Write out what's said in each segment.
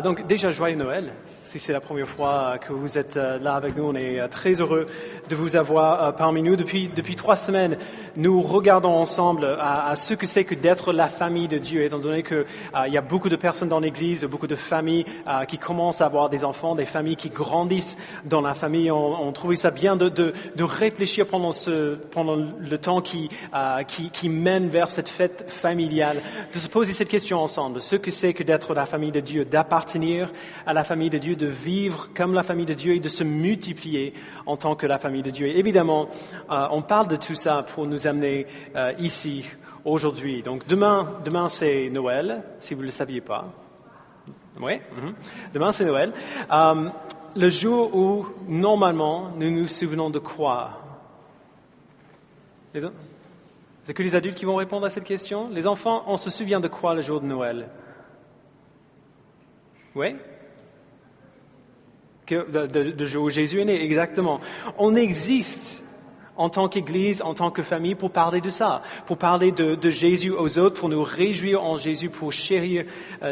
Donc déjà, joyeux Noël. Si c'est la première fois que vous êtes là avec nous, on est très heureux de vous avoir parmi nous. Depuis 3 semaines, nous regardons ensemble à ce que c'est que d'être la famille de Dieu, étant donné que il y a beaucoup de personnes dans l'Église, beaucoup de familles qui commencent à avoir des enfants, des familles qui grandissent dans la famille. On trouvait ça bien de réfléchir pendant le temps qui mène vers cette fête familiale, de se poser cette question ensemble, ce que c'est que d'être la famille de Dieu, d'appartenir à la famille de Dieu, de vivre comme la famille de Dieu et de se multiplier en tant que la famille de Dieu. Et évidemment, on parle de tout ça pour nous amener ici, aujourd'hui. Donc demain c'est Noël, si vous ne le saviez pas. Oui, demain c'est Noël. Le jour où, normalement, nous nous souvenons de quoi? C'est que les adultes qui vont répondre à cette question? Les enfants, on se souvient de quoi le jour de Noël? Oui? De jour où Jésus est né, exactement. On existe en tant qu'Église, en tant que famille, pour parler de ça, pour parler de Jésus aux autres, pour nous réjouir en Jésus, pour chérir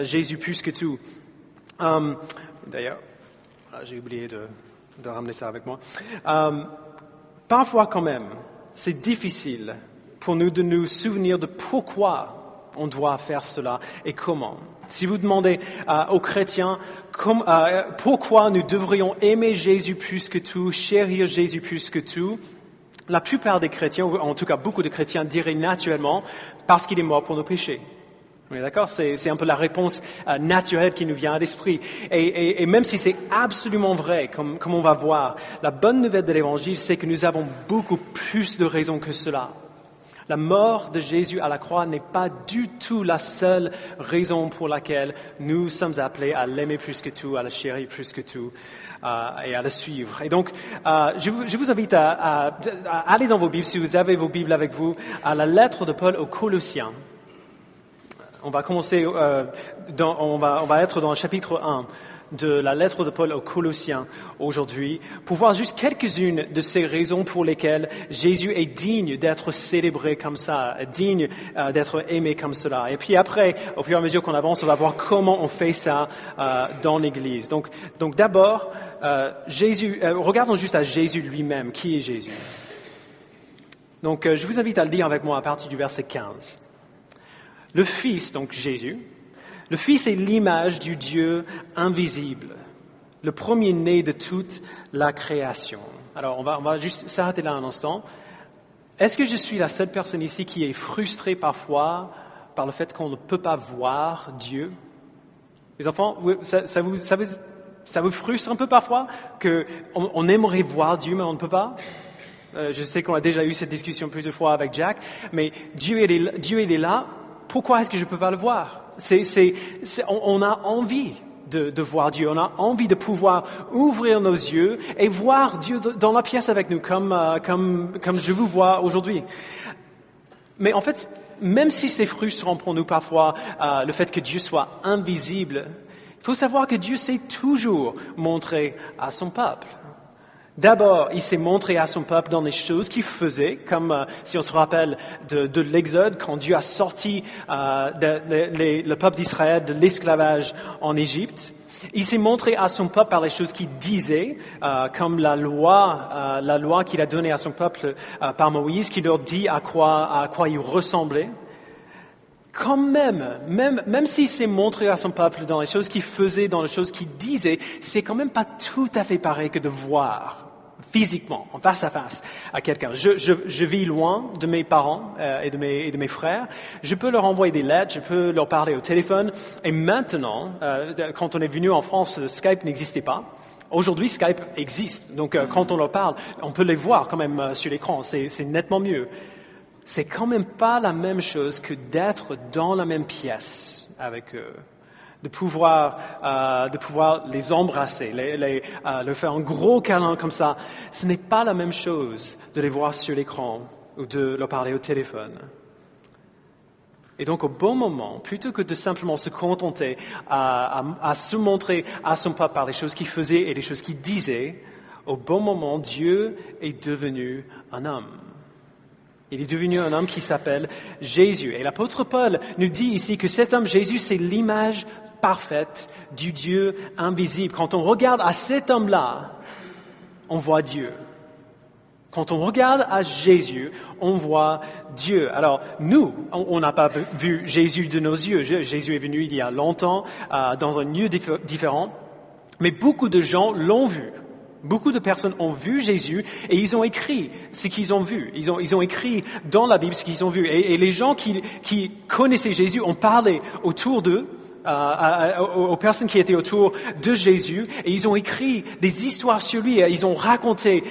Jésus plus que tout. D'ailleurs, j'ai oublié de ramener ça avec moi. Parfois quand même, c'est difficile pour nous de nous souvenir de pourquoi on doit faire cela et comment. Si vous demandez aux chrétiens pourquoi nous devrions aimer Jésus plus que tout, chérir Jésus plus que tout, la plupart des chrétiens, ou en tout cas beaucoup de chrétiens, diraient naturellement parce qu'il est mort pour nos péchés. On est d'accord? C'est un peu la réponse naturelle qui nous vient à l'esprit. Et même si c'est absolument vrai, comme on va voir, la bonne nouvelle de l'Évangile, c'est que nous avons beaucoup plus de raisons que cela. La mort de Jésus à la croix n'est pas du tout la seule raison pour laquelle nous sommes appelés à l'aimer plus que tout, à le chérir plus que tout et à le suivre. Et donc, je vous invite à aller dans vos Bibles, si vous avez vos Bibles avec vous, à la lettre de Paul aux Colossiens. On va commencer, on va être dans le chapitre 1 de la lettre de Paul aux Colossiens aujourd'hui, pour voir juste quelques-unes de ces raisons pour lesquelles Jésus est digne d'être célébré comme ça, digne d'être aimé comme cela. Et puis après, au fur et à mesure qu'on avance, on va voir comment on fait ça dans l'Église. Donc d'abord, regardons juste à Jésus lui-même. Qui est Jésus? Donc je vous invite à le lire avec moi à partir du verset 15. Le Fils, donc Jésus, le Fils est l'image du Dieu invisible, le premier-né de toute la création. Alors, on va juste s'arrêter là un instant. Est-ce que je suis la seule personne ici qui est frustrée parfois par le fait qu'on ne peut pas voir Dieu? Les enfants, ça vous frustre un peu parfois qu'on aimerait voir Dieu, mais on ne peut pas? Je sais qu'on a déjà eu cette discussion plusieurs fois avec Jack, mais Dieu il est là. Pourquoi est-ce que je ne peux pas le voir? On a envie de voir Dieu. On a envie de pouvoir ouvrir nos yeux et voir Dieu dans la pièce avec nous, comme je vous vois aujourd'hui. Mais en fait, même si c'est frustrant pour nous parfois, le fait que Dieu soit invisible, il faut savoir que Dieu s'est toujours montré à son peuple. D'abord, il s'est montré à son peuple dans les choses qu'il faisait, comme si on se rappelle de l'Exode, quand Dieu a sorti le peuple d'Israël de l'esclavage en Égypte. Il s'est montré à son peuple par les choses qu'il disait, comme la loi qu'il a donnée à son peuple par Moïse, qui leur dit à quoi il ressemblait. Quand même s'il s'est montré à son peuple dans les choses qu'il faisait, dans les choses qu'il disait, c'est quand même pas tout à fait pareil que de voir physiquement, en face à face, à quelqu'un. Je vis loin de mes parents et de mes frères. Je peux leur envoyer des lettres, je peux leur parler au téléphone. Et maintenant, quand on est venu en France, Skype n'existait pas. Aujourd'hui, Skype existe. Donc, quand on leur parle, on peut les voir quand même sur l'écran. C'est nettement mieux. C'est quand même pas la même chose que d'être dans la même pièce avec eux, de pouvoir les embrasser, leur faire un gros câlin comme ça. Ce n'est pas la même chose de les voir sur l'écran ou de leur parler au téléphone. Et donc, au bon moment, plutôt que de simplement se contenter à se montrer à son peuple par les choses qu'il faisait et les choses qu'il disait, au bon moment, Dieu est devenu un homme. Il est devenu un homme qui s'appelle Jésus. Et l'apôtre Paul nous dit ici que cet homme, Jésus, c'est l'image parfaite du Dieu invisible. Quand on regarde à cet homme-là, on voit Dieu. Quand on regarde à Jésus, on voit Dieu. Alors, nous, on n'a pas vu Jésus de nos yeux. Jésus est venu il y a longtemps, dans un lieu différent. Mais beaucoup de gens l'ont vu. Beaucoup de personnes ont vu Jésus et ils ont écrit ce qu'ils ont vu. Ils ont écrit dans la Bible ce qu'ils ont vu. Et les gens qui connaissaient Jésus ont parlé autour d'eux, aux personnes qui étaient autour de Jésus, et ils ont écrit des histoires sur lui. Ils ont raconté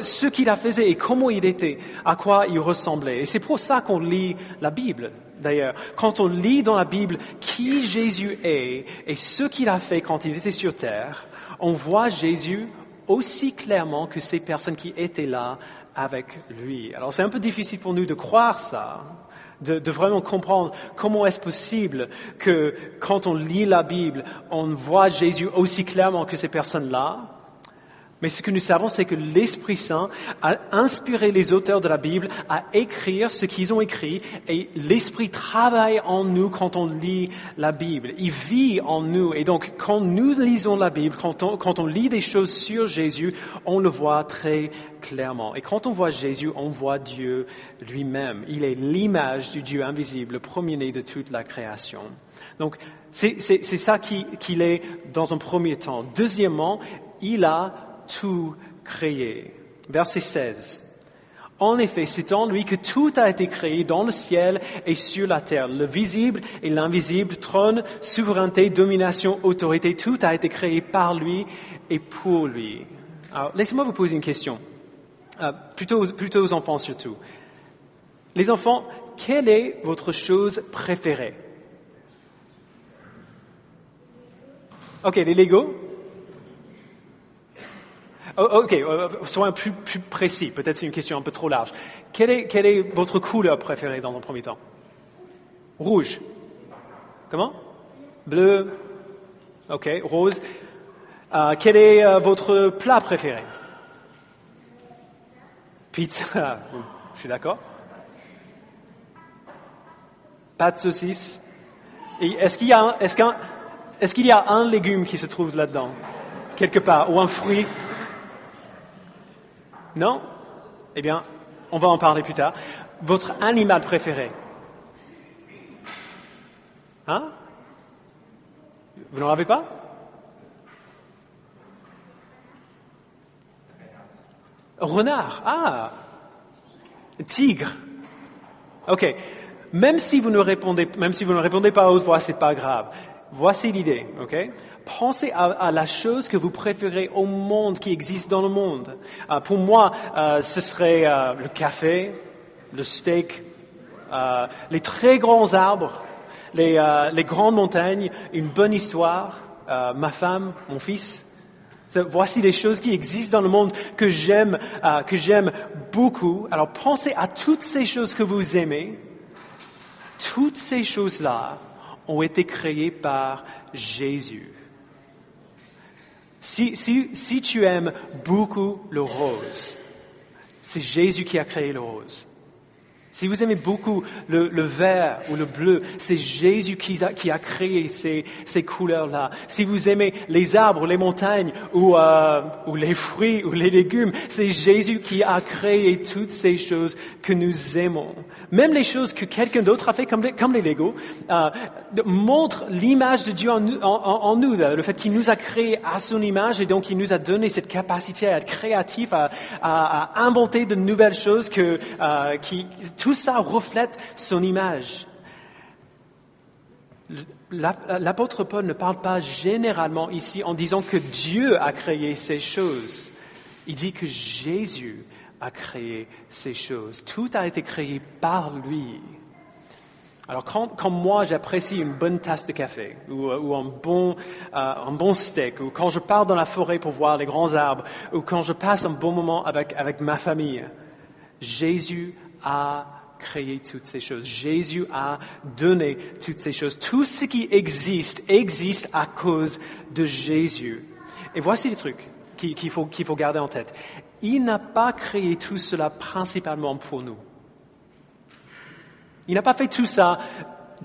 ce qu'il a fait et comment il était, à quoi il ressemblait. Et c'est pour ça qu'on lit la Bible. D'ailleurs, quand on lit dans la Bible qui Jésus est et ce qu'il a fait quand il était sur terre, on voit Jésus aussi clairement que ces personnes qui étaient là avec lui. Alors c'est un peu difficile pour nous de croire ça, de vraiment comprendre comment est-ce possible que quand on lit la Bible, on voit Jésus aussi clairement que ces personnes-là. Mais ce que nous savons, c'est que l'Esprit Saint a inspiré les auteurs de la Bible à écrire ce qu'ils ont écrit, et l'Esprit travaille en nous quand on lit la Bible. Il vit en nous, et donc quand nous lisons la Bible, quand on lit des choses sur Jésus, on le voit très clairement. Et quand on voit Jésus, on voit Dieu lui-même. Il est l'image du Dieu invisible, le premier-né de toute la création. Donc c'est ça qu'il est dans un premier temps. Deuxièmement, il a tout créé. Verset 16. En effet, c'est en lui que tout a été créé dans le ciel et sur la terre, le visible et l'invisible, trône, souveraineté, domination, autorité, tout a été créé par lui et pour lui. Alors, laissez-moi vous poser une question, plutôt aux enfants surtout. Les enfants, quelle est votre chose préférée? Ok, les Legos? Ok, soyons plus précis. Peut-être c'est une question un peu trop large. Quelle est votre couleur préférée dans un premier temps? Rouge. Comment? Bleu. Ok, rose. Quel est votre plat préféré? Pizza. Je suis d'accord. Pâte saucisse. Et est-ce qu'il y a un légume qui se trouve là-dedans, quelque part, ou un fruit? Non? Eh bien, on va en parler plus tard. Votre animal préféré? Hein? Vous n'en avez pas? Renard. Ah! Tigre. Ok. Même si vous ne répondez pas à haute voix, c'est pas grave. Voici l'idée, ok? Pensez à la chose que vous préférez au monde, qui existe dans le monde. Pour moi, ce serait le café, le steak, les très grands arbres, les grandes montagnes, une bonne histoire, ma femme, mon fils. Voici les choses qui existent dans le monde que j'aime beaucoup. Alors pensez à toutes ces choses que vous aimez. Toutes ces choses-là ont été créées par Jésus. Si tu aimes beaucoup le rose, c'est Jésus qui a créé le rose. Si vous aimez beaucoup le vert ou le bleu, c'est Jésus qui a créé ces couleurs-là. Si vous aimez les arbres, les montagnes ou les fruits ou les légumes, c'est Jésus qui a créé toutes ces choses que nous aimons. Même les choses que quelqu'un d'autre a fait, comme les Legos, montrent l'image de Dieu en nous, le fait qu'il nous a créés à son image et donc il nous a donné cette capacité à être créatif, à inventer de nouvelles choses tout ça reflète son image. L'apôtre Paul ne parle pas généralement ici en disant que Dieu a créé ces choses. Il dit que Jésus a créé ces choses. Tout a été créé par lui. Alors quand moi j'apprécie une bonne tasse de café ou un bon steak, ou quand je pars dans la forêt pour voir les grands arbres, ou quand je passe un bon moment avec ma famille, Jésus a créé toutes ces choses. Jésus a donné toutes ces choses. Tout ce qui existe à cause de Jésus. Et voici les trucs qu'il faut garder en tête. Il n'a pas créé tout cela principalement pour nous. Il n'a pas fait tout ça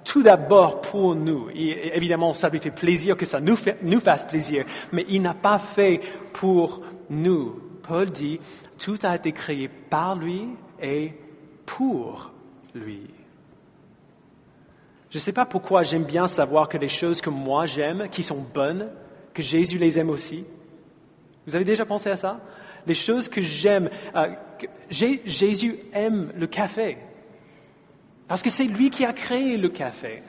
tout d'abord pour nous. Et évidemment, ça lui fait plaisir que ça nous fasse plaisir, mais il n'a pas fait pour nous. Paul dit, tout a été créé par lui et pour lui. Je ne sais pas pourquoi j'aime bien savoir que les choses que moi j'aime, qui sont bonnes, que Jésus les aime aussi. Vous avez déjà pensé à ça? Les choses que j'aime, Jésus aime le café. Parce que c'est lui qui a créé le café.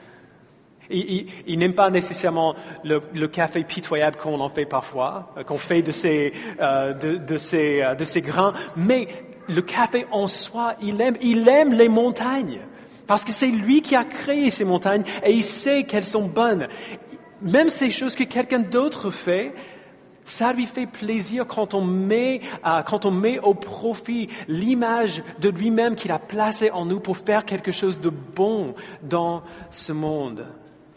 Il n'aime pas nécessairement le café pitoyable qu'on en fait parfois, qu'on fait de ces grains, mais le café en soi, il aime les montagnes. Parce que c'est lui qui a créé ces montagnes et il sait qu'elles sont bonnes. Même ces choses que quelqu'un d'autre fait, ça lui fait plaisir quand on met au profit l'image de lui-même qu'il a placée en nous pour faire quelque chose de bon dans ce monde.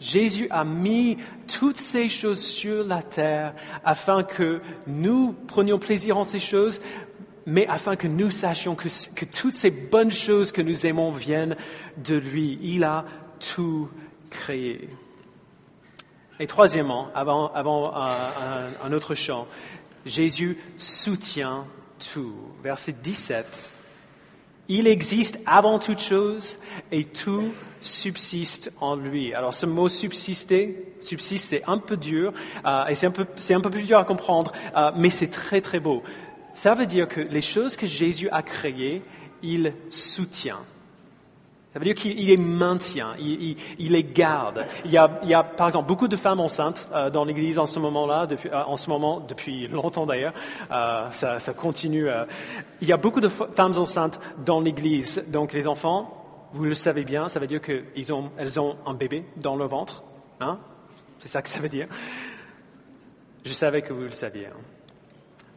Jésus a mis toutes ces choses sur la terre afin que nous prenions plaisir en ces choses, mais afin que nous sachions que toutes ces bonnes choses que nous aimons viennent de lui. Il a tout créé. Et troisièmement, avant un autre chant, Jésus soutient tout. Verset 17. Il existe avant toute chose et tout subsiste en lui. Alors ce mot subsiste, c'est un peu dur et c'est un peu plus dur à comprendre, mais c'est très très beau. Ça veut dire que les choses que Jésus a créées, il soutient. Ça veut dire qu'il les maintient, il les garde. Il y a par exemple beaucoup de femmes enceintes dans l'Église en ce moment-là, depuis longtemps d'ailleurs. Ça continue. Il y a beaucoup de femmes enceintes dans l'Église. Donc les enfants, vous le savez bien, ça veut dire qu'elles ont un bébé dans leur ventre. Hein? C'est ça que ça veut dire. Je savais que vous le saviez. Hein?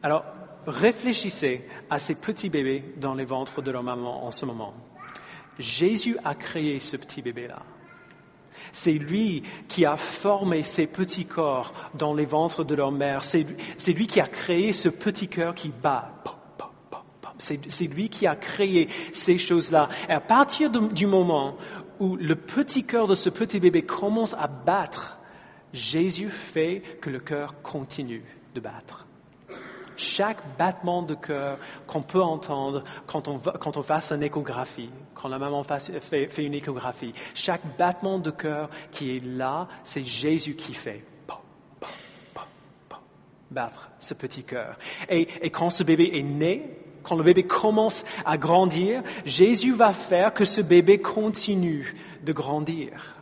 Alors, réfléchissez à ces petits bébés dans les ventres de leur maman en ce moment. Jésus a créé ce petit bébé-là. C'est lui qui a formé ces petits corps dans les ventres de leur mère. C'est lui qui a créé ce petit cœur qui bat. C'est lui qui a créé ces choses-là. Et à partir du moment où le petit cœur de ce petit bébé commence à battre, Jésus fait que le cœur continue de battre. Chaque battement de cœur qu'on peut entendre quand on fasse une échographie, quand la maman fait une échographie, chaque battement de cœur qui est là, c'est Jésus qui fait battre ce petit cœur. Et quand ce bébé est né, quand le bébé commence à grandir, Jésus va faire que ce bébé continue de grandir.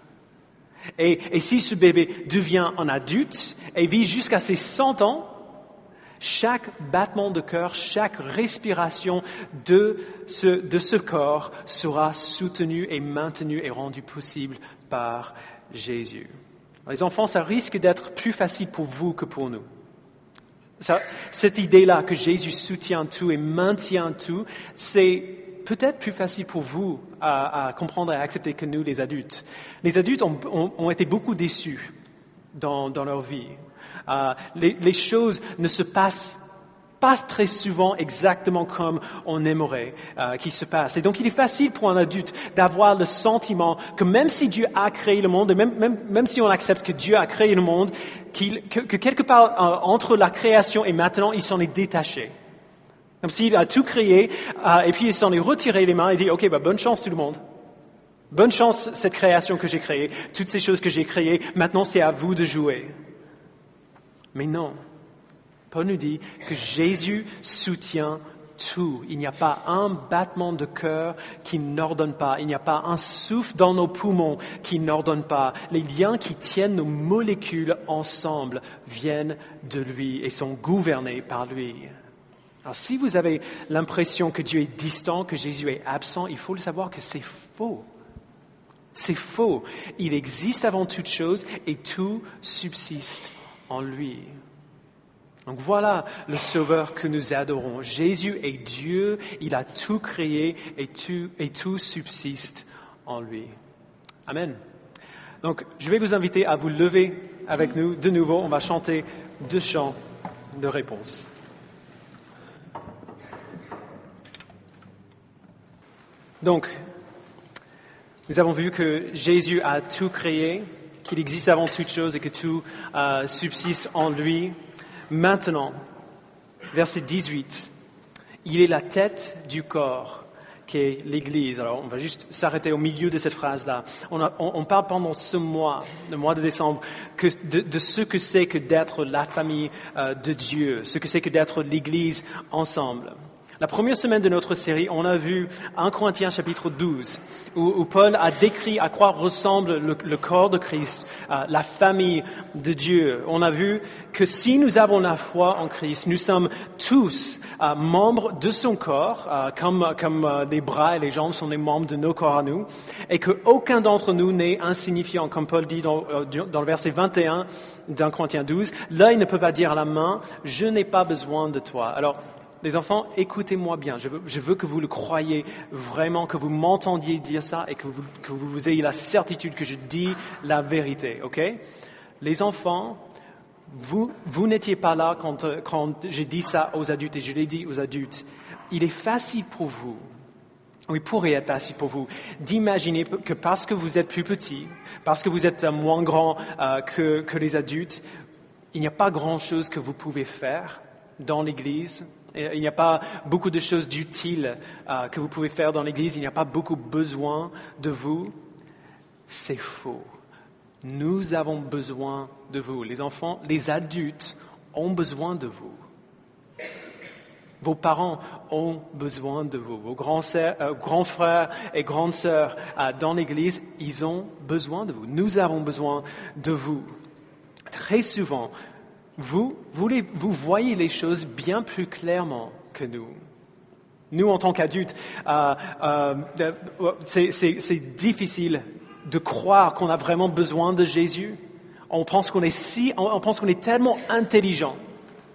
Et si ce bébé devient un adulte et vit jusqu'à ses 100 ans, chaque battement de cœur, chaque respiration de ce corps sera soutenu et maintenu et rendu possible par Jésus. Les enfants, ça risque d'être plus facile pour vous que pour nous. Cette idée-là que Jésus soutient tout et maintient tout, c'est peut-être plus facile pour vous à comprendre et à accepter que nous, les adultes. Les adultes ont été beaucoup déçus dans leur vie. Les choses ne se passent pas très souvent exactement comme on aimerait qu'ils se passent. Et donc, il est facile pour un adulte d'avoir le sentiment que même si Dieu a créé le monde, et même si on accepte que Dieu a créé le monde, que quelque part entre la création et maintenant, il s'en est détaché. Comme s'il a tout créé, et puis il s'en est retiré les mains et dit, OK, bonne chance tout le monde. Bonne chance cette création que j'ai créée, toutes ces choses que j'ai créées, maintenant c'est à vous de jouer. Mais non, Paul nous dit que Jésus soutient tout. Il n'y a pas un battement de cœur qui n'ordonne pas. Il n'y a pas un souffle dans nos poumons qui n'ordonne pas. Les liens qui tiennent nos molécules ensemble viennent de lui et sont gouvernés par lui. Alors si vous avez l'impression que Dieu est distant, que Jésus est absent, il faut le savoir que c'est faux. C'est faux. Il existe avant toute chose et tout subsiste en lui. Donc voilà le Sauveur que nous adorons. Jésus est Dieu, il a tout créé et tout subsiste en lui. Amen. Donc je vais vous inviter à vous lever avec nous de nouveau. On va chanter 2 chants de réponse. Donc, Nous avons vu que Jésus a tout créé, qu'il existe avant toute chose et que tout subsiste en lui. Maintenant, verset 18, il est la tête du corps qui est l'Église. Alors, on va juste s'arrêter au milieu de cette phrase-là. On parle pendant ce mois, le mois de décembre, de ce que c'est que d'être la famille de Dieu, ce que c'est que d'être l'Église ensemble. La première semaine de notre série, on a vu 1 Corinthiens chapitre 12, où Paul a décrit à quoi ressemble le corps de Christ, la famille de Dieu. On a vu que si nous avons la foi en Christ, nous sommes tous membres de son corps, comme les bras et les jambes sont les membres de nos corps à nous, et qu'aucun d'entre nous n'est insignifiant, comme Paul dit dans le verset 21 d'1 Corinthiens 12. L'œil ne peut pas dire à la main, « Je n'ai pas besoin de toi ». Alors, les enfants, écoutez-moi bien. Je veux que vous le croyiez vraiment, que vous m'entendiez dire ça et que vous ayez la certitude que je dis la vérité, ok? Les enfants, vous n'étiez pas là quand j'ai dit ça aux adultes et je l'ai dit aux adultes. Il est facile pour vous, ou il pourrait être facile pour vous, d'imaginer que parce que vous êtes plus petit, parce que vous êtes moins grand que les adultes, il n'y a pas grand-chose que vous pouvez faire dans l'Église. Il n'y a pas beaucoup de choses d'utiles que vous pouvez faire dans l'Église. Il n'y a pas beaucoup besoin de vous. C'est faux. Nous avons besoin de vous. Les enfants, les adultes ont besoin de vous. Vos parents ont besoin de vous. Vos grands frères et grandes sœurs dans l'Église, ils ont besoin de vous. Nous avons besoin de vous. Très souvent, vous voyez les choses bien plus clairement que nous. Nous, en tant qu'adultes, c'est difficile de croire qu'on a vraiment besoin de Jésus. On pense qu'on est tellement intelligent,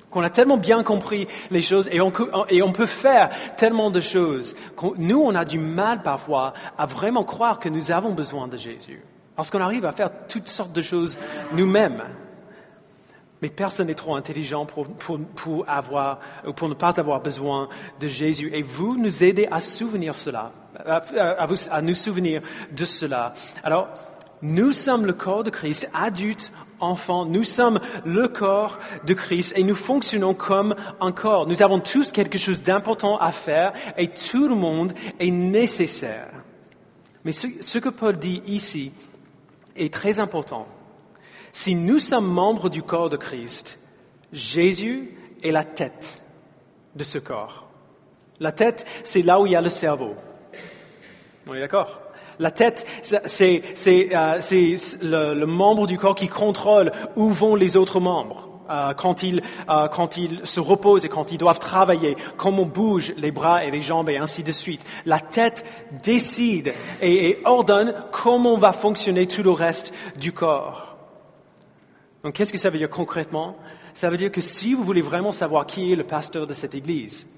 qu'on a tellement bien compris les choses et on peut faire tellement de choses. Nous, on a du mal parfois à vraiment croire que nous avons besoin de Jésus. Parce qu'on arrive à faire toutes sortes de choses nous-mêmes. Mais personne n'est trop intelligent pour ne pas avoir besoin de Jésus. Et vous nous aidez à souvenir cela, à nous souvenir de cela. Alors, nous sommes le corps de Christ, adultes, enfants, nous sommes le corps de Christ et nous fonctionnons comme un corps. Nous avons tous quelque chose d'important à faire et tout le monde est nécessaire. Mais ce que Paul dit ici est très important. Si nous sommes membres du corps de Christ, Jésus est la tête de ce corps. La tête, c'est là où il y a le cerveau. On est d'accord? La tête, c'est le membre du corps qui contrôle où vont les autres membres. Quand ils se reposent et quand ils doivent travailler, comment on bouge les bras et les jambes et ainsi de suite. La tête décide et ordonne comment va fonctionner tout le reste du corps. Donc, qu'est-ce que ça veut dire concrètement? Ça veut dire que si vous voulez vraiment savoir qui est le pasteur de cette église,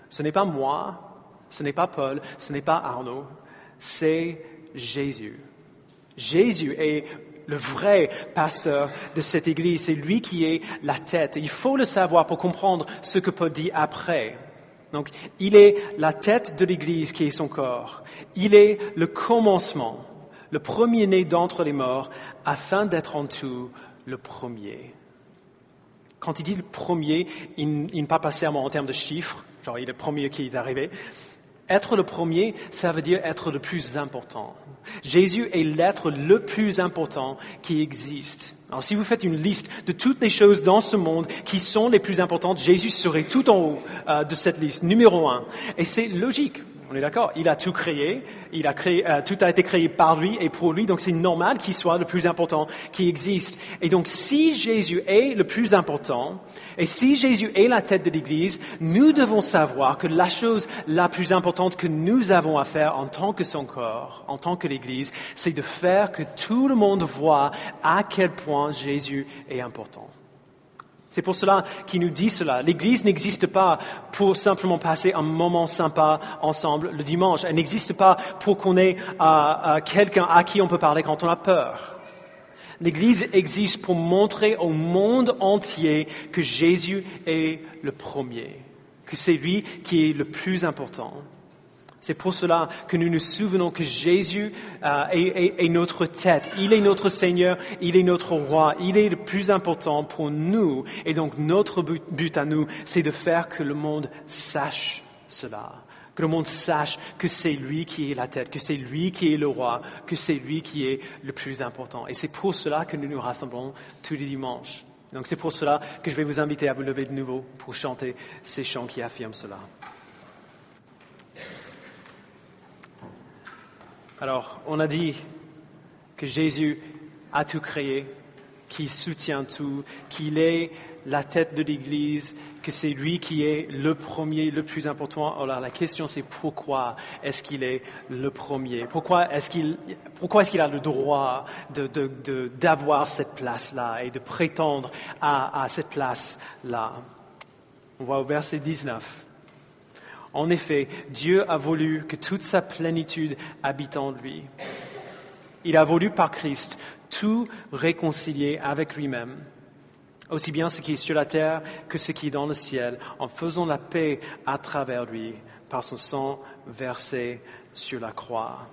ce n'est pas moi, ce n'est pas Paul, ce n'est pas Arnaud, c'est Jésus. Jésus est le vrai pasteur de cette église, c'est lui qui est la tête. Il faut le savoir pour comprendre ce que Paul dit après. Donc, il est la tête de l'église qui est son corps. Il est le commencement, le premier-né d'entre les morts, afin d'être en tout le premier. Quand il dit le premier, il ne parle pas seulement en termes de chiffres, genre il est le premier qui est arrivé. Être le premier, ça veut dire être le plus important. Jésus est l'être le plus important qui existe. Alors si vous faites une liste de toutes les choses dans ce monde qui sont les plus importantes, Jésus serait tout en haut de cette liste, numéro 1. Et c'est logique. On est d'accord? Il a tout créé, tout a été créé par lui et pour lui, donc c'est normal qu'il soit le plus important qui existe. Et donc si Jésus est le plus important, et si Jésus est la tête de l'Église, nous devons savoir que la chose la plus importante que nous avons à faire en tant que son corps, en tant que l'Église, c'est de faire que tout le monde voit à quel point Jésus est important. C'est pour cela qu'il nous dit cela. L'Église n'existe pas pour simplement passer un moment sympa ensemble le dimanche. Elle n'existe pas pour qu'on ait quelqu'un à qui on peut parler quand on a peur. L'Église existe pour montrer au monde entier que Jésus est le premier, que c'est lui qui est le plus important. C'est pour cela que nous nous souvenons que Jésus est notre tête. Il est notre Seigneur, il est notre roi, il est le plus important pour nous. Et donc notre but à nous, c'est de faire que le monde sache cela. Que le monde sache que c'est lui qui est la tête, que c'est lui qui est le roi, que c'est lui qui est le plus important. Et c'est pour cela que nous nous rassemblons tous les dimanches. Donc c'est pour cela que je vais vous inviter à vous lever de nouveau pour chanter ces chants qui affirment cela. Alors, on a dit que Jésus a tout créé, qu'il soutient tout, qu'il est la tête de l'Église, que c'est lui qui est le premier, le plus important. Alors la question c'est pourquoi est-ce qu'il est le premier? Pourquoi est-ce qu'il a le droit d'avoir cette place-là et de prétendre à cette place-là? On voit au verset 19. En effet, Dieu a voulu que toute sa plénitude habite en lui. Il a voulu par Christ tout réconcilier avec lui-même, aussi bien ce qui est sur la terre que ce qui est dans le ciel, en faisant la paix à travers lui, par son sang versé sur la croix.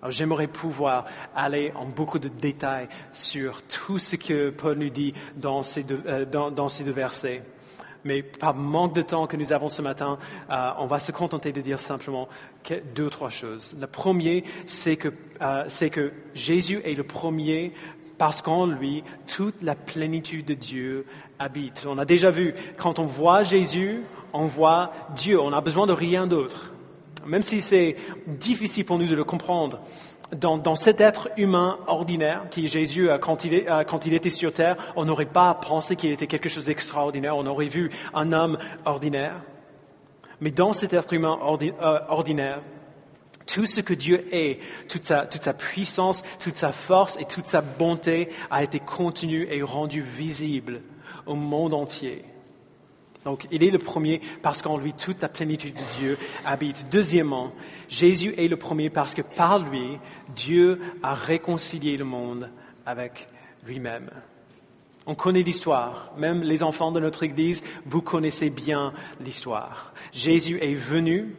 Alors, j'aimerais pouvoir aller en beaucoup de détails sur tout ce que Paul nous dit dans ces deux versets. Mais par manque de temps que nous avons ce matin, on va se contenter de dire simplement 2 ou 3 choses. Le premier, c'est que Jésus est le premier parce qu'en lui, toute la plénitude de Dieu habite. On a déjà vu, quand on voit Jésus, on voit Dieu. On n'a besoin de rien d'autre. Même si c'est difficile pour nous de le comprendre, dans cet être humain ordinaire qui est Jésus, quand il était sur terre, on n'aurait pas pensé qu'il était quelque chose d'extraordinaire, on aurait vu un homme ordinaire. Mais dans cet être humain ordinaire, tout ce que Dieu est, toute sa puissance, toute sa force et toute sa bonté a été contenu et rendu visible au monde entier. Donc, il est le premier parce qu'en lui, toute la plénitude de Dieu habite. Deuxièmement, Jésus est le premier parce que par lui, Dieu a réconcilié le monde avec lui-même. On connaît l'histoire. Même les enfants de notre Église, vous connaissez bien l'histoire. Jésus est venu.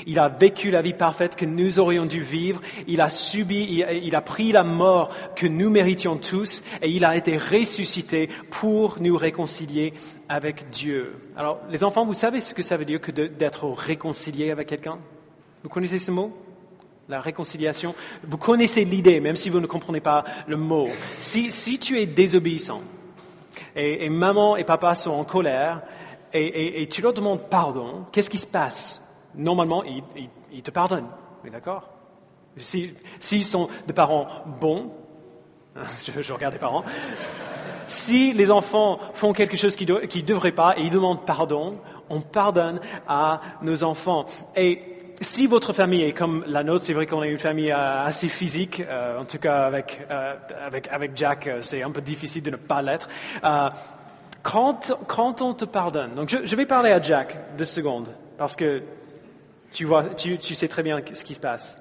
Il a vécu la vie parfaite que nous aurions dû vivre. Il a pris la mort que nous méritions tous et il a été ressuscité pour nous réconcilier avec Dieu. Alors, les enfants, vous savez ce que ça veut dire que d'être réconcilié avec quelqu'un? Vous connaissez ce mot? La réconciliation. Vous connaissez l'idée, même si vous ne comprenez pas le mot. Si tu es désobéissant et maman et papa sont en colère et tu leur demandes pardon, qu'est-ce qui se passe? Normalement, ils te pardonnent, oui, d'accord? S'ils sont des parents bons, je regarde les parents, si les enfants font quelque chose qu'ils ne devraient pas et ils demandent pardon, on pardonne à nos enfants. Et si votre famille est comme la nôtre, c'est vrai qu'on est une famille assez physique, en tout cas avec Jack, c'est un peu difficile de ne pas l'être. Quand on te pardonne, donc je vais parler à Jack 2 secondes, parce que tu sais très bien ce qui se passe.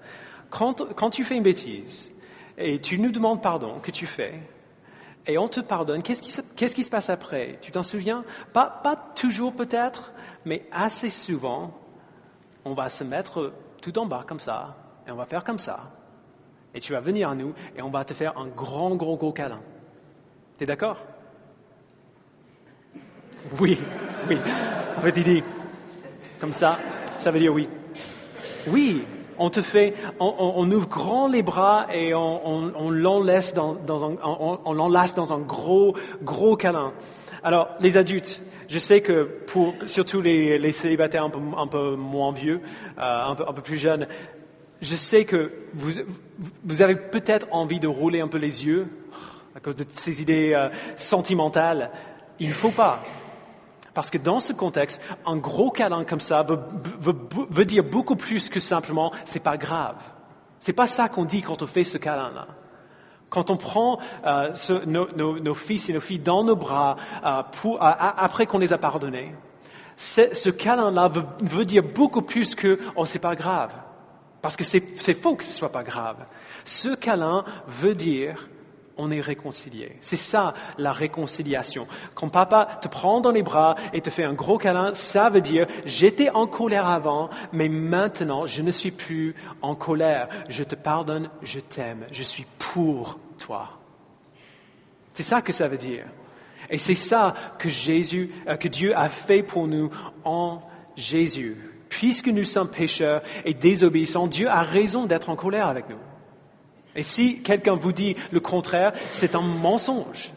Quand tu fais une bêtise et tu nous demandes pardon, que tu fais, et on te pardonne, qu'est-ce qui se passe après? Tu t'en souviens? Pas toujours peut-être, mais assez souvent, on va se mettre tout en bas comme ça, et on va faire comme ça. Et tu vas venir à nous, et on va te faire un gros câlin. T'es d'accord? Oui. En fait, il dit, comme ça veut dire oui. Oui, on ouvre grand les bras et on l'enlace on l'enlace dans un gros câlin. Alors, les adultes, je sais que surtout les célibataires un peu moins vieux, un peu plus jeunes, je sais que vous avez peut-être envie de rouler un peu les yeux à cause de ces idées sentimentales. Il ne faut pas. Parce que dans ce contexte, un gros câlin comme ça veut dire beaucoup plus que simplement « c'est pas grave ». C'est pas ça qu'on dit quand on fait ce câlin-là. Quand on prend nos fils et nos filles dans nos bras après qu'on les a pardonnés, ce câlin-là veut dire beaucoup plus que « oh, c'est pas grave ». Parce que c'est faux que ce soit pas grave. Ce câlin veut dire on est réconcilié. C'est ça, la réconciliation. Quand papa te prend dans les bras et te fait un gros câlin, ça veut dire, j'étais en colère avant, mais maintenant, je ne suis plus en colère. Je te pardonne, je t'aime, je suis pour toi. C'est ça que ça veut dire. Et c'est ça que Dieu a fait pour nous en Jésus. Puisque nous sommes pécheurs et désobéissants, Dieu a raison d'être en colère avec nous. Et si quelqu'un vous dit le contraire, c'est un mensonge.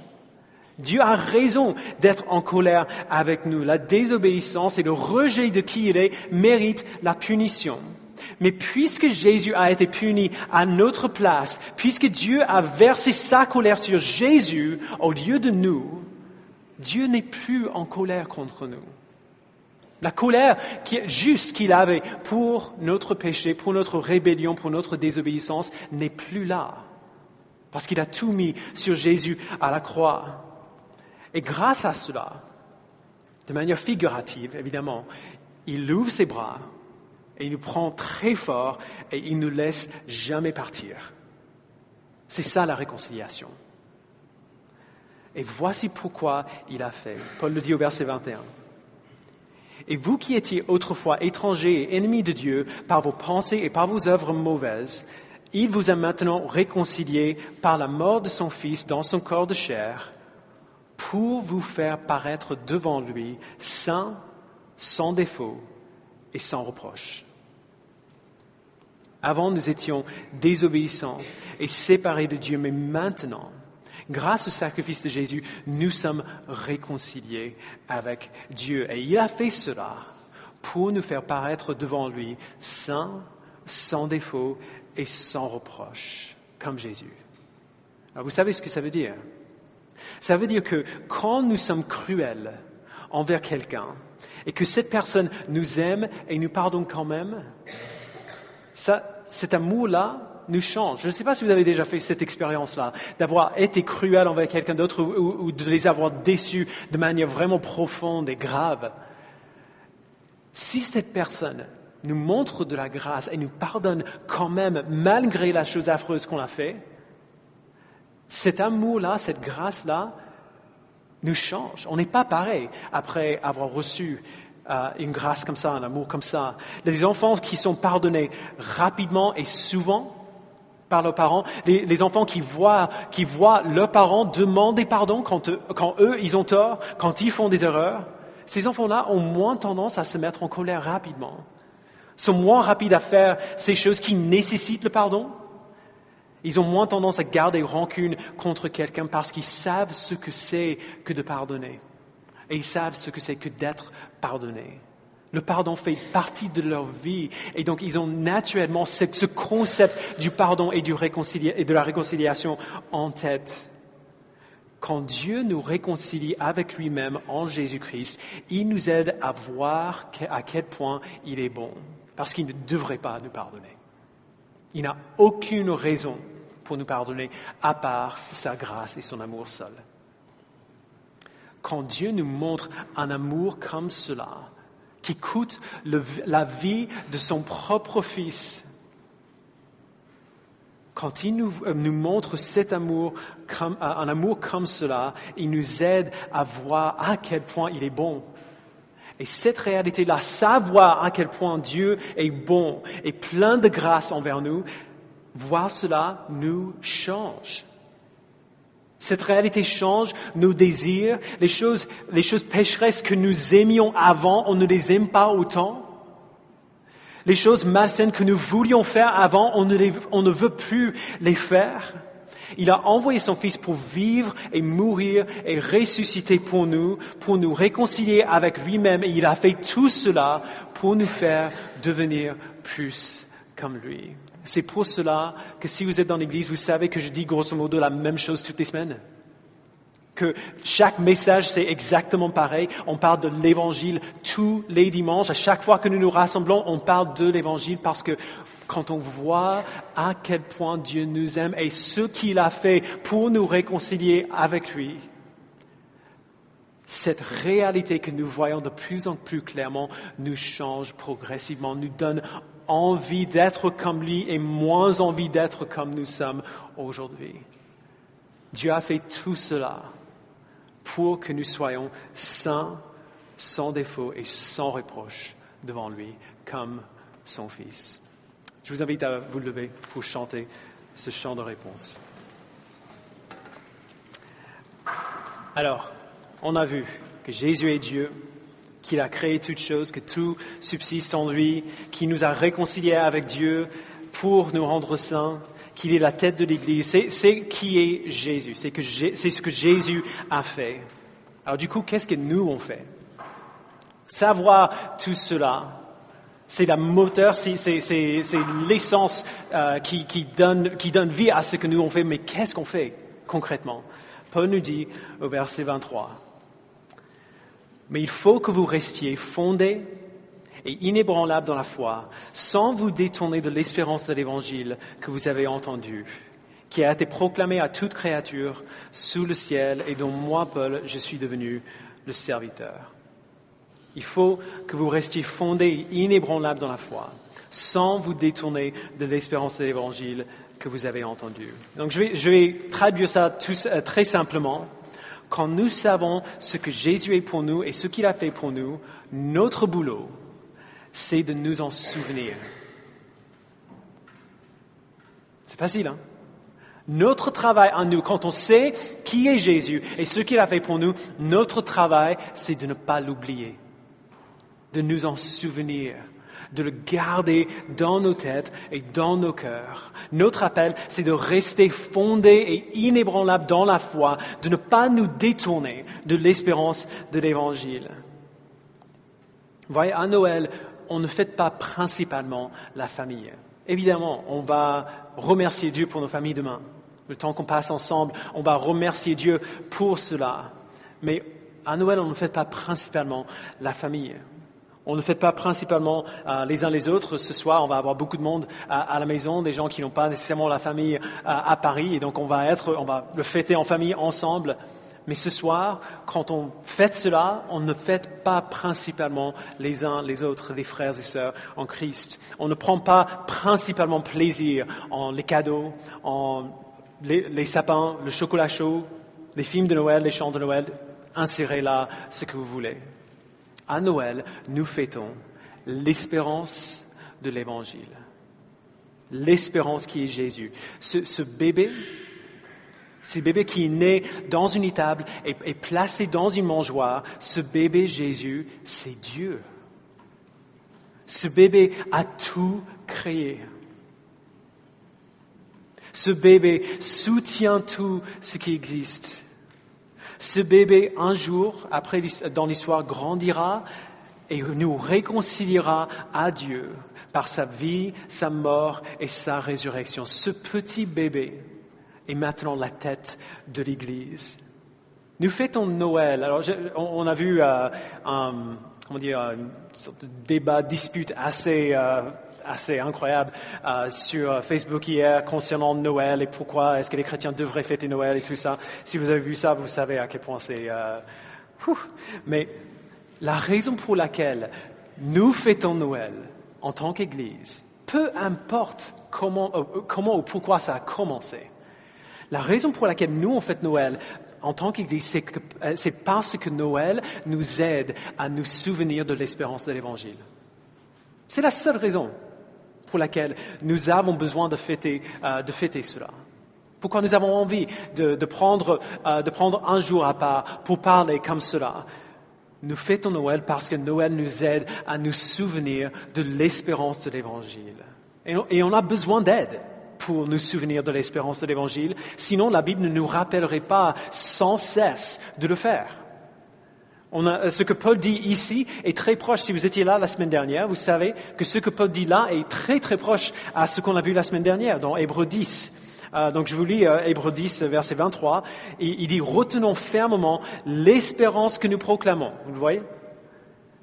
Dieu a raison d'être en colère avec nous. La désobéissance et le rejet de qui il est méritent la punition. Mais puisque Jésus a été puni à notre place, puisque Dieu a versé sa colère sur Jésus au lieu de nous, Dieu n'est plus en colère contre nous. La colère juste qu'il avait pour notre péché, pour notre rébellion, pour notre désobéissance, n'est plus là. Parce qu'il a tout mis sur Jésus à la croix. Et grâce à cela, de manière figurative, évidemment, il ouvre ses bras et il nous prend très fort et il ne nous laisse jamais partir. C'est ça la réconciliation. Et voici pourquoi il a fait. Paul le dit au verset 21. Et vous qui étiez autrefois étrangers et ennemis de Dieu par vos pensées et par vos œuvres mauvaises, il vous a maintenant réconciliés par la mort de son Fils dans son corps de chair pour vous faire paraître devant lui saints, sans défaut et sans reproche. Avant, nous étions désobéissants et séparés de Dieu, mais maintenant, grâce au sacrifice de Jésus, nous sommes réconciliés avec Dieu. Et il a fait cela pour nous faire paraître devant lui saints, sans défaut et sans reproche, comme Jésus. Alors vous savez ce que ça veut dire? Ça veut dire que quand nous sommes cruels envers quelqu'un et que cette personne nous aime et nous pardonne quand même, cet amour-là nous change. Je ne sais pas si vous avez déjà fait cette expérience-là, d'avoir été cruel envers quelqu'un d'autre ou de les avoir déçus de manière vraiment profonde et grave. Si cette personne nous montre de la grâce et nous pardonne quand même, malgré la chose affreuse qu'on a fait, cet amour-là, cette grâce-là, nous change. On n'est pas pareil après avoir reçu une grâce comme ça, un amour comme ça. Les enfants qui sont pardonnés rapidement et souvent par leurs parents, les enfants qui voient leurs parents demander pardon quand eux, ils ont tort, quand ils font des erreurs, ces enfants-là ont moins tendance à se mettre en colère rapidement, sont moins rapides à faire ces choses qui nécessitent le pardon. Ils ont moins tendance à garder rancune contre quelqu'un parce qu'ils savent ce que c'est que de pardonner. Et ils savent ce que c'est que d'être pardonné. Le pardon fait partie de leur vie. Et donc, ils ont naturellement ce concept du pardon et de la réconciliation en tête. Quand Dieu nous réconcilie avec lui-même en Jésus-Christ, il nous aide à voir à quel point il est bon. Parce qu'il ne devrait pas nous pardonner. Il n'a aucune raison pour nous pardonner à part sa grâce et son amour seul. Quand Dieu nous montre un amour comme cela, qui coûte la vie de son propre Fils, quand il nous montre cet amour, un amour comme cela, il nous aide à voir à quel point il est bon. Et cette réalité-là, savoir à quel point Dieu est bon et plein de grâce envers nous, voir cela nous change. Cette réalité change nos désirs, les choses pécheresses que nous aimions avant, on ne les aime pas autant. Les choses malsaines que nous voulions faire avant, on ne veut plus les faire. Il a envoyé son Fils pour vivre et mourir et ressusciter pour nous réconcilier avec lui-même. Et il a fait tout cela pour nous faire devenir plus comme lui. C'est pour cela que si vous êtes dans l'église, vous savez que je dis grosso modo la même chose toutes les semaines. Que chaque message, c'est exactement pareil. On parle de l'évangile tous les dimanches. À chaque fois que nous nous rassemblons, on parle de l'évangile parce que quand on voit à quel point Dieu nous aime et ce qu'il a fait pour nous réconcilier avec lui, cette réalité que nous voyons de plus en plus clairement nous change progressivement, nous donne envie d'être comme lui et moins envie d'être comme nous sommes aujourd'hui. Dieu a fait tout cela pour que nous soyons saints, sans défaut et sans reproche devant lui, comme son Fils. Je vous invite à vous lever pour chanter ce chant de réponse. Alors, on a vu que Jésus est Dieu, qu'il a créé toutes choses, que tout subsiste en lui, qu'il nous a réconciliés avec Dieu pour nous rendre saints, qu'il est la tête de l'Église. C'est qui est Jésus, c'est ce que Jésus a fait. Alors du coup, qu'est-ce que nous on fait? Savoir tout cela, c'est la moteur, c'est l'essence qui donne vie à ce que nous on fait. Mais qu'est-ce qu'on fait concrètement? Paul nous dit au verset 23, « Mais il faut que vous restiez fondés et inébranlables dans la foi, sans vous détourner de l'espérance de l'Évangile que vous avez entendu, qui a été proclamé à toute créature sous le ciel et dont moi, Paul, je suis devenu le serviteur. » Il faut que vous restiez fondés et inébranlables dans la foi, sans vous détourner de l'espérance de l'Évangile que vous avez entendu. Donc je vais traduire ça très simplement. Quand nous savons ce que Jésus est pour nous et ce qu'il a fait pour nous, notre boulot, c'est de nous en souvenir. C'est facile, hein? Notre travail à nous, quand on sait qui est Jésus et ce qu'il a fait pour nous, notre travail, c'est de ne pas l'oublier, de nous en souvenir, de le garder dans nos têtes et dans nos cœurs. Notre appel, c'est de rester fondés et inébranlables dans la foi, de ne pas nous détourner de l'espérance de l'Évangile. Vous voyez, à Noël, on ne fête pas principalement la famille. Évidemment, on va remercier Dieu pour nos familles demain. Le temps qu'on passe ensemble, on va remercier Dieu pour cela. Mais à Noël, on ne fête pas principalement la famille. On ne fête pas principalement les uns les autres. Ce soir, on va avoir beaucoup de monde à la maison, des gens qui n'ont pas nécessairement la famille à Paris. Et donc, on va le fêter en famille ensemble. Mais ce soir, quand on fête cela, on ne fête pas principalement les uns les autres, les frères et sœurs en Christ. On ne prend pas principalement plaisir en les cadeaux, en les sapins, le chocolat chaud, les films de Noël, les chants de Noël. Insérez là ce que vous voulez. À Noël, nous fêtons l'espérance de l'Évangile. L'espérance qui est Jésus. Ce bébé qui est né dans une étable et placé dans une mangeoire, ce bébé Jésus, c'est Dieu. Ce bébé a tout créé. Ce bébé soutient tout ce qui existe. Ce bébé, un jour, après dans l'histoire, grandira et nous réconciliera à Dieu par sa vie, sa mort et sa résurrection. Ce petit bébé est maintenant la tête de l'Église. Nous fêtons Noël. Alors, on a vu une sorte de débat, dispute assez incroyable sur Facebook hier concernant Noël et pourquoi est-ce que les chrétiens devraient fêter Noël et tout ça. Si vous avez vu ça, vous savez à quel point c'est... Mais la raison pour laquelle nous fêtons Noël en tant qu'Église, peu importe comment ou pourquoi ça a commencé, la raison pour laquelle nous on fête Noël en tant qu'Église, c'est parce que Noël nous aide à nous souvenir de l'espérance de l'Évangile. C'est la seule raison pour laquelle nous avons besoin de fêter cela. Pourquoi nous avons envie de prendre un jour à part pour parler comme cela. Nous fêtons Noël parce que Noël nous aide à nous souvenir de l'espérance de l'Évangile. Et on a besoin d'aide pour nous souvenir de l'espérance de l'Évangile. Sinon, la Bible ne nous rappellerait pas sans cesse de le faire. Ce que Paul dit ici est très proche. Si vous étiez là la semaine dernière, vous savez que ce que Paul dit là est très très proche à ce qu'on a vu la semaine dernière dans Hébreux 10. Donc je vous lis Hébreux 10, verset 23. Et il dit « Retenons fermement l'espérance que nous proclamons. » Vous le voyez ?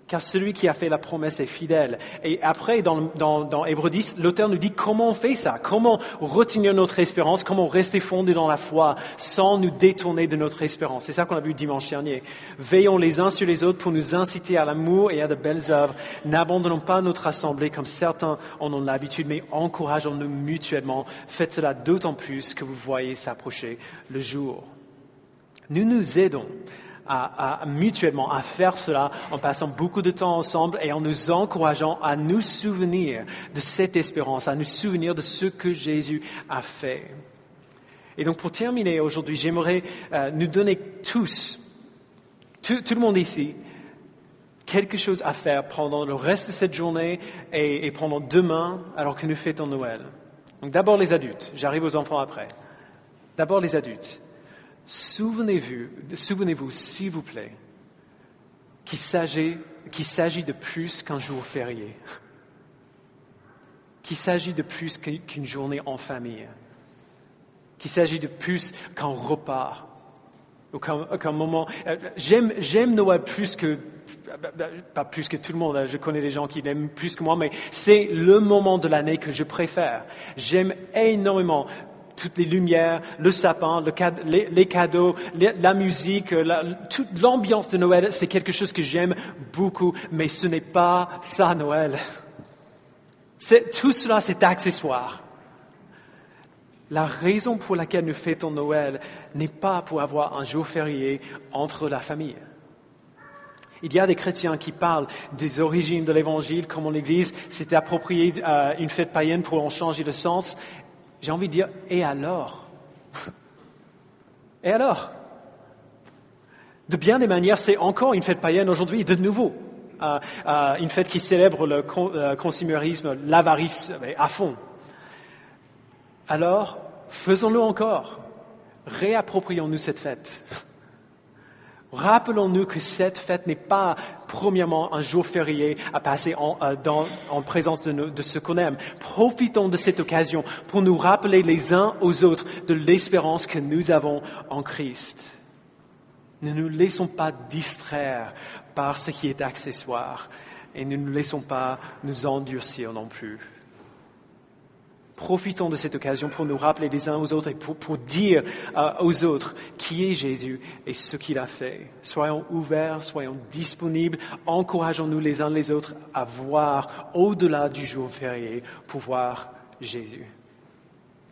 car celui qui a fait la promesse est fidèle. Et après, dans Hébreux 10, l'auteur nous dit comment on fait ça, comment retenir notre espérance, comment rester fondé dans la foi sans nous détourner de notre espérance. C'est ça qu'on a vu dimanche dernier. Veillons les uns sur les autres pour nous inciter à l'amour et à de belles œuvres. N'abandonnons pas notre assemblée comme certains en ont l'habitude, mais encourageons-nous mutuellement. Faites cela d'autant plus que vous voyez s'approcher le jour. Nous nous aidons mutuellement à faire cela en passant beaucoup de temps ensemble et en nous encourageant à nous souvenir de cette espérance, à nous souvenir de ce que Jésus a fait. Et donc pour terminer aujourd'hui, j'aimerais nous donner tous, tout le monde ici, quelque chose à faire pendant le reste de cette journée et pendant demain alors que nous fêtons Noël. Donc d'abord les adultes, j'arrive aux enfants après. D'abord les adultes. Souvenez-vous, s'il vous plaît, qu'il s'agit de plus qu'un jour férié, qu'il s'agit de plus qu'une journée en famille, qu'il s'agit de plus qu'un repas ou qu'un moment. J'aime Noël pas plus que tout le monde, je connais des gens qui l'aiment plus que moi, mais c'est le moment de l'année que je préfère. J'aime énormément toutes les lumières, le sapin, les cadeaux, la musique, toute l'ambiance de Noël, c'est quelque chose que j'aime beaucoup, mais ce n'est pas ça Noël. Tout cela, c'est accessoire. La raison pour laquelle nous fêtons Noël n'est pas pour avoir un jour férié entre la famille. Il y a des chrétiens qui parlent des origines de l'Évangile, comment l'Église s'est appropriée une fête païenne pour en changer le sens. J'ai envie de dire, et alors? Et alors? De bien des manières, c'est encore une fête païenne aujourd'hui, de nouveau. Une fête qui célèbre le consumérisme, l'avarice à fond. Alors, faisons-le encore. Réapproprions-nous cette fête. Rappelons-nous que cette fête n'est pas, premièrement, un jour férié à passer en présence de ceux qu'on aime. Profitons de cette occasion pour nous rappeler les uns aux autres de l'espérance que nous avons en Christ. Ne nous laissons pas distraire par ce qui est accessoire et ne nous laissons pas nous endurcir non plus. Profitons de cette occasion pour nous rappeler les uns aux autres et pour dire aux autres qui est Jésus et ce qu'il a fait. Soyons ouverts, soyons disponibles, encourageons-nous les uns les autres à voir au-delà du jour férié pour voir Jésus.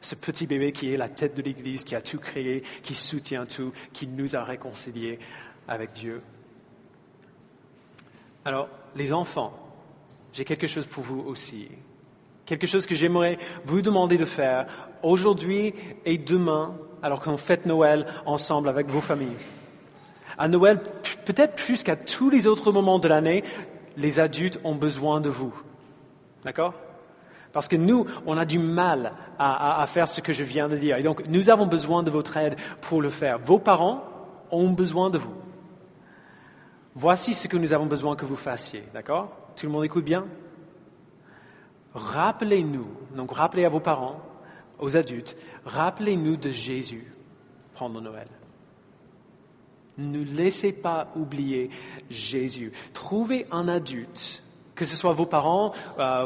Ce petit bébé qui est la tête de l'Église, qui a tout créé, qui soutient tout, qui nous a réconciliés avec Dieu. Alors, les enfants, j'ai quelque chose pour vous aussi. Quelque chose que j'aimerais vous demander de faire aujourd'hui et demain, alors qu'on fête Noël ensemble avec vos familles. À Noël, peut-être plus qu'à tous les autres moments de l'année, les adultes ont besoin de vous. D'accord? Parce que nous, on a du mal à faire ce que je viens de dire. Et donc, nous avons besoin de votre aide pour le faire. Vos parents ont besoin de vous. Voici ce que nous avons besoin que vous fassiez. D'accord? Tout le monde écoute bien? Rappelez-nous, donc rappelez à vos parents, aux adultes, rappelez-nous de Jésus pendant Noël. Ne laissez pas oublier Jésus. Trouvez un adulte, que ce soit vos parents,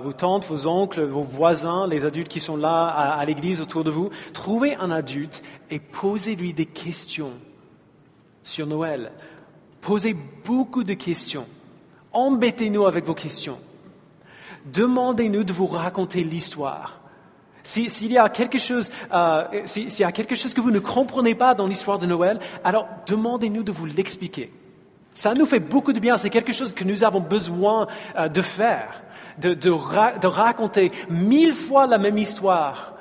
vos tantes, vos oncles, vos voisins, les adultes qui sont là à l'église autour de vous. Trouvez un adulte et posez-lui des questions sur Noël. Posez beaucoup de questions. Embêtez-nous avec vos questions. Demandez-nous de vous raconter l'histoire. S'il y a quelque chose que vous ne comprenez pas dans l'histoire de Noël, alors demandez-nous de vous l'expliquer. Ça nous fait beaucoup de bien. C'est quelque chose que nous avons besoin de faire, de raconter 1000 fois la même histoire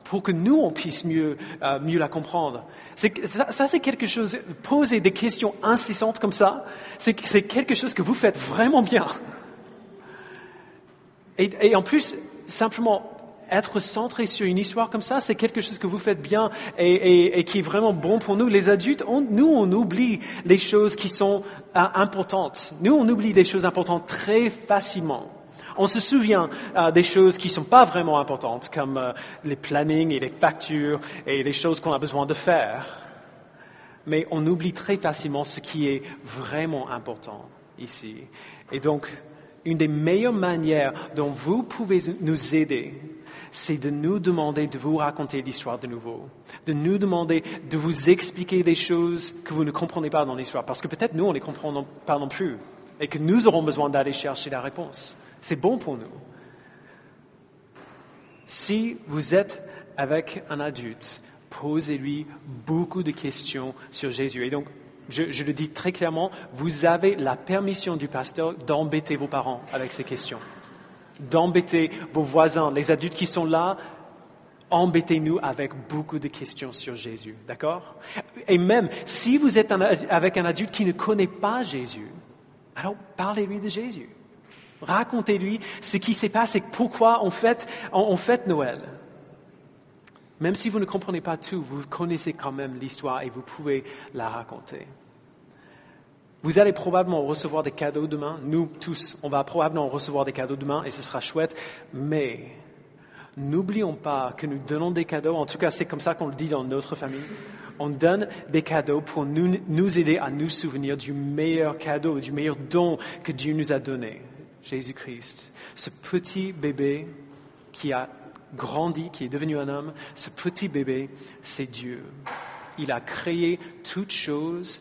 pour que nous on puisse mieux la comprendre. Ça c'est quelque chose. Poser des questions incessantes comme ça, c'est quelque chose que vous faites vraiment bien. Et en plus, simplement être centré sur une histoire comme ça, c'est quelque chose que vous faites bien et qui est vraiment bon pour nous. Les adultes, on oublie les choses qui sont importantes. Nous, on oublie les choses importantes très facilement. On se souvient des choses qui ne sont pas vraiment importantes, comme les plannings et les factures et les choses qu'on a besoin de faire. Mais on oublie très facilement ce qui est vraiment important. ici. Et donc, une des meilleures manières dont vous pouvez nous aider, c'est de nous demander de vous raconter l'histoire de nouveau, de nous demander de vous expliquer des choses que vous ne comprenez pas dans l'histoire, parce que peut-être nous, on ne les comprend pas non plus, et que nous aurons besoin d'aller chercher la réponse. C'est bon pour nous. Si vous êtes avec un adulte, posez-lui beaucoup de questions sur Jésus. Et donc, je le dis très clairement, vous avez la permission du pasteur d'embêter vos parents avec ces questions, d'embêter vos voisins, les adultes qui sont là, embêtez-nous avec beaucoup de questions sur Jésus, d'accord? Et même si vous êtes avec un adulte qui ne connaît pas Jésus, alors parlez-lui de Jésus. Racontez-lui ce qui s'est passé, pourquoi on fête Noël. Même si vous ne comprenez pas tout, vous connaissez quand même l'histoire et vous pouvez la raconter. Vous allez probablement recevoir des cadeaux demain. Nous tous, on va probablement recevoir des cadeaux demain et ce sera chouette. Mais n'oublions pas que nous donnons des cadeaux. En tout cas, c'est comme ça qu'on le dit dans notre famille. On donne des cadeaux pour nous aider à nous souvenir du meilleur cadeau, du meilleur don que Dieu nous a donné. Jésus-Christ. Ce petit bébé qui a grandi, qui est devenu un homme, ce petit bébé, c'est Dieu. Il a créé toutes choses.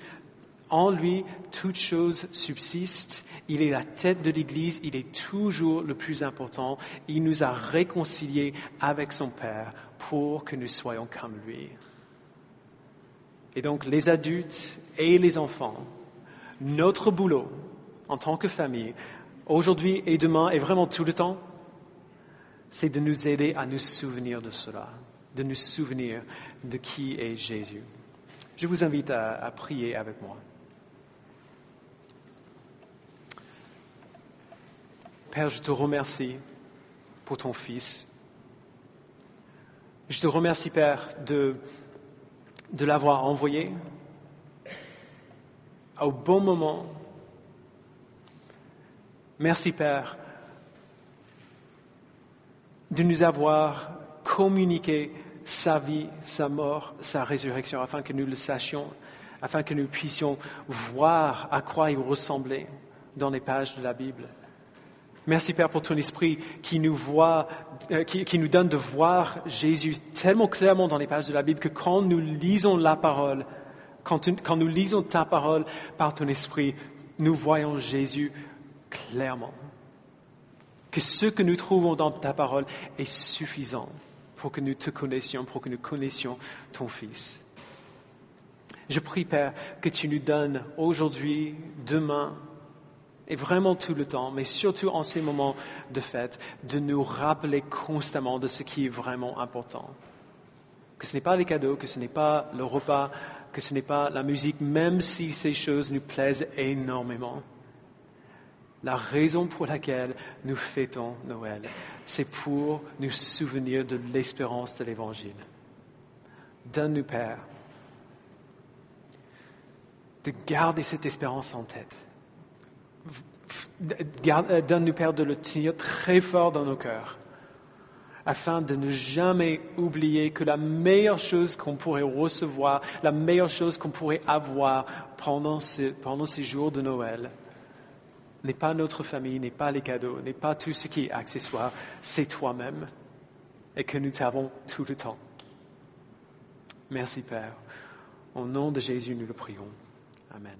En lui, toutes choses subsistent. Il est la tête de l'Église. Il est toujours le plus important. Il nous a réconciliés avec son Père pour que nous soyons comme lui. Et donc, les adultes et les enfants, notre boulot en tant que famille, aujourd'hui et demain et vraiment tout le temps, c'est de nous aider à nous souvenir de cela, de nous souvenir de qui est Jésus. Je vous invite à prier avec moi. Père, je te remercie pour ton Fils. Je te remercie, Père, de l'avoir envoyé au bon moment. Merci, Père, de nous avoir communiqué sa vie, sa mort, sa résurrection, afin que nous le sachions, afin que nous puissions voir à quoi il ressemblait dans les pages de la Bible. Merci, Père, pour ton esprit qui nous donne de voir Jésus tellement clairement dans les pages de la Bible que quand nous lisons la parole, quand nous lisons ta parole par ton esprit, nous voyons Jésus clairement. Que ce que nous trouvons dans ta parole est suffisant pour que nous te connaissions, pour que nous connaissions ton Fils. Je prie, Père, que tu nous donnes aujourd'hui, demain, et vraiment tout le temps, mais surtout en ces moments de fête, de nous rappeler constamment de ce qui est vraiment important. Que ce n'est pas les cadeaux, que ce n'est pas le repas, que ce n'est pas la musique, même si ces choses nous plaisent énormément. La raison pour laquelle nous fêtons Noël, c'est pour nous souvenir de l'espérance de l'Évangile. Donne-nous, Père, de garder cette espérance en tête. Donne-nous, Père, de le tenir très fort dans nos cœurs, afin de ne jamais oublier que la meilleure chose qu'on pourrait recevoir, la meilleure chose qu'on pourrait avoir pendant ces jours de Noël, n'est pas notre famille, n'est pas les cadeaux, n'est pas tout ce qui est accessoire, c'est toi-même, et que nous t'avons tout le temps. Merci, Père. Au nom de Jésus, nous le prions. Amen.